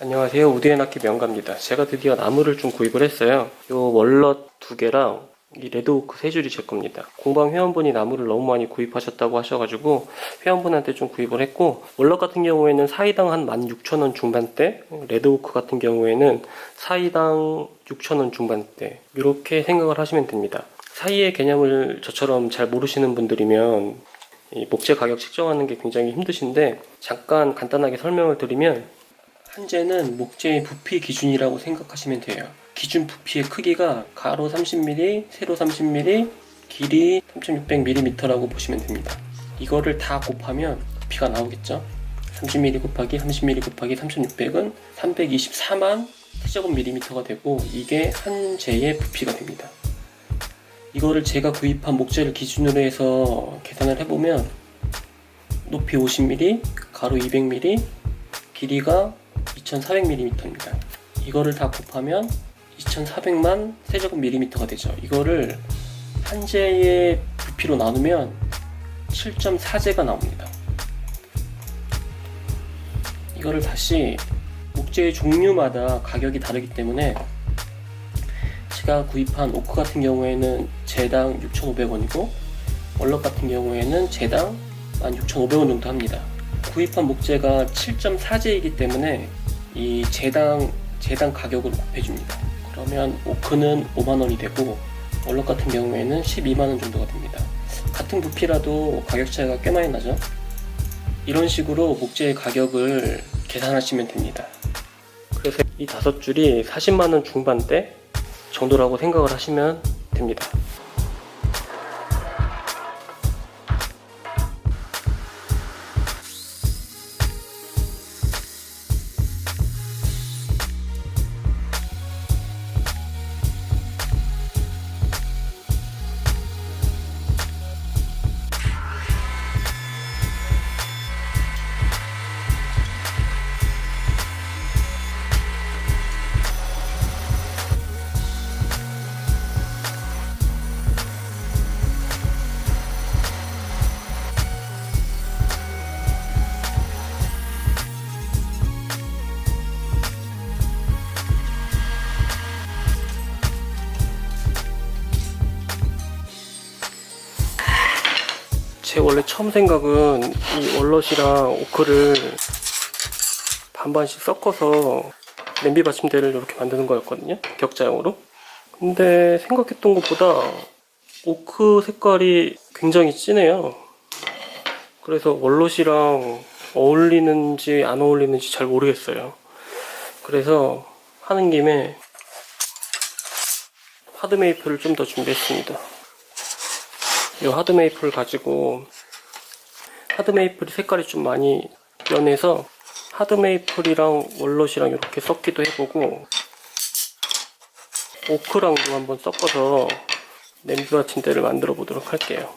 안녕하세요. 우드앤하키 명가입니다. 제가 드디어 나무를 좀 구입을 했어요. 요 월넛 2개랑 이 레드오크 3줄이 제 겁니다. 공방 회원분이 나무를 너무 많이 구입하셨다고 하셔가지고 회원분한테 좀 구입을 했고, 월넛 같은 경우에는 사이당 한 16,000원 중반대, 레드오크 같은 경우에는 사이당 6,000원 중반대, 이렇게 생각을 하시면 됩니다. 사이의 개념을 저처럼 잘 모르시는 분들이면 이 목재 가격 책정하는 게 굉장히 힘드신데, 잠깐 간단하게 설명을 드리면, 한재는 목재의 부피 기준이라고 생각하시면 돼요. 기준 부피의 크기가 가로 30mm, 세로 30mm, 길이 3600mm라고 보시면 됩니다. 이거를 다 곱하면 부피가 나오겠죠. 30mm 곱하기 30mm 곱하기 3600은 324만 세제곱밀리미터가 되고, 이게 한재의 부피가 됩니다. 이거를 제가 구입한 목재를 기준으로 해서 계산을 해보면 높이 50mm, 가로 200mm, 길이가 2400mm입니다. 이거를 다 곱하면 2400만 세제곱밀리미터가 되죠. 이거를 한재의 부피로 나누면 7.4재가 나옵니다. 이거를 다시 목재의 종류마다 가격이 다르기 때문에, 제가 구입한 오크 같은 경우에는 제당 6,500원이고 월넛 같은 경우에는 제당 16,500원 정도 합니다. 구입한 목재가 7.4재이기 때문에 이 제당 가격으로 곱해줍니다. 그러면 오크는 5만원이 되고 월넛 같은 경우에는 12만원 정도가 됩니다. 같은 부피라도 가격 차이가 꽤 많이 나죠. 이런 식으로 목재의 가격을 계산하시면 됩니다. 그래서 이 5줄이 40만원 중반대 정도라고 생각을 하시면 됩니다. 제 원래 처음 생각은 이 월넛이랑 오크를 반반씩 섞어서 냄비 받침대를 이렇게 만드는 거였거든요, 격자형으로. 근데 생각했던 것보다 오크 색깔이 굉장히 진해요. 그래서 월넛이랑 어울리는지 안 어울리는지 잘 모르겠어요. 그래서 하는 김에 하드메이플을 좀 더 준비했습니다. 이 하드메이플 가지고, 하드메이플이 색깔이 좀 많이 연해서 하드메이플이랑 월넛이랑 이렇게 섞기도 해보고, 오크랑도 한번 섞어서 냄비 받침대를 만들어 보도록 할게요.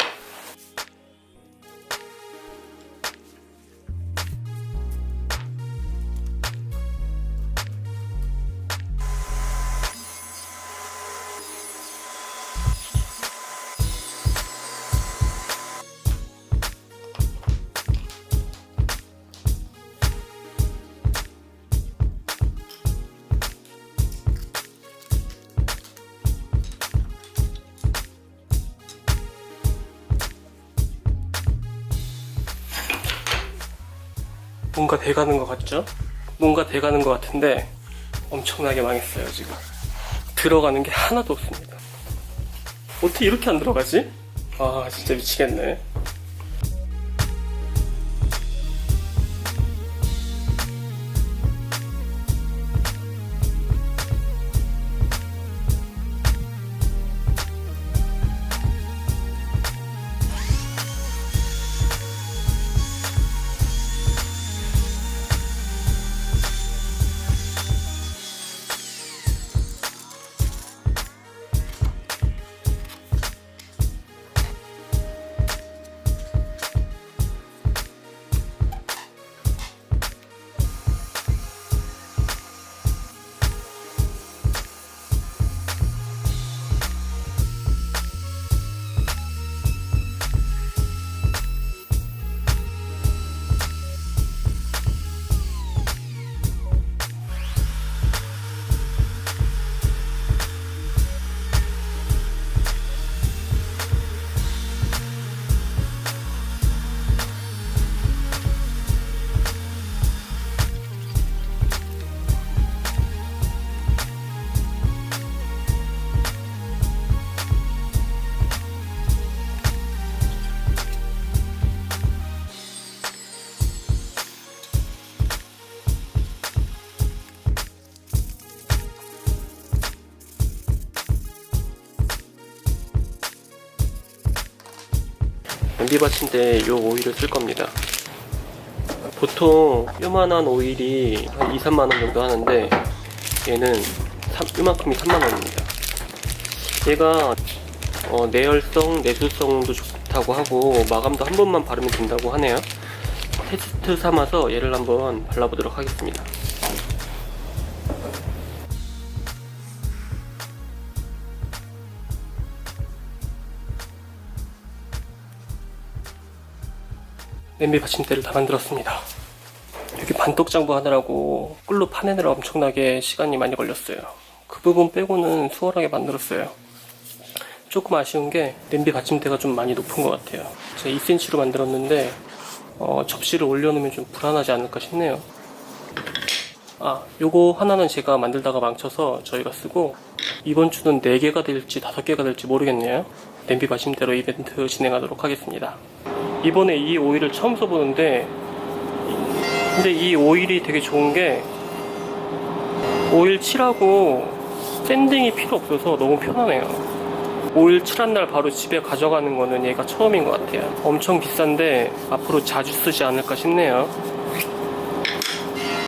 뭔가 돼가는 것 같죠? 뭔가 돼가는 것 같은데 엄청나게 망했어요. 지금 들어가는 게 하나도 없습니다. 어떻게 이렇게 안 들어가지? 아, 진짜 미치겠네. 냄비 받침대에 이 오일을 쓸 겁니다. 보통 요만한 오일이 한 2, 3만원 정도 하는데 얘는 요만큼이 3만원입니다. 얘가 내열성, 내수성도 좋다고 하고 마감도 한 번만 바르면 된다고 하네요. 테스트 삼아서 얘를 한번 발라보도록 하겠습니다. 냄비 받침대를 다 만들었습니다. 여기 반떡장부 하느라고 꿀로 파내느라 엄청나게 시간이 많이 걸렸어요. 그 부분 빼고는 수월하게 만들었어요. 조금 아쉬운 게 냄비 받침대가 좀 많이 높은 것 같아요. 제가 2cm로 만들었는데 접시를 올려놓으면 좀 불안하지 않을까 싶네요. 요거 하나는 제가 만들다가 망쳐서 저희가 쓰고, 이번 주는 4개가 될지 5개가 될지 모르겠네요. 냄비 받침대로 이벤트 진행하도록 하겠습니다. 이번에 이 오일을 처음 써보는데, 근데 이 오일이 되게 좋은 게 오일 칠하고 샌딩이 필요 없어서 너무 편하네요. 오일 칠한 날 바로 집에 가져가는 거는 얘가 처음인 것 같아요. 엄청 비싼데 앞으로 자주 쓰지 않을까 싶네요.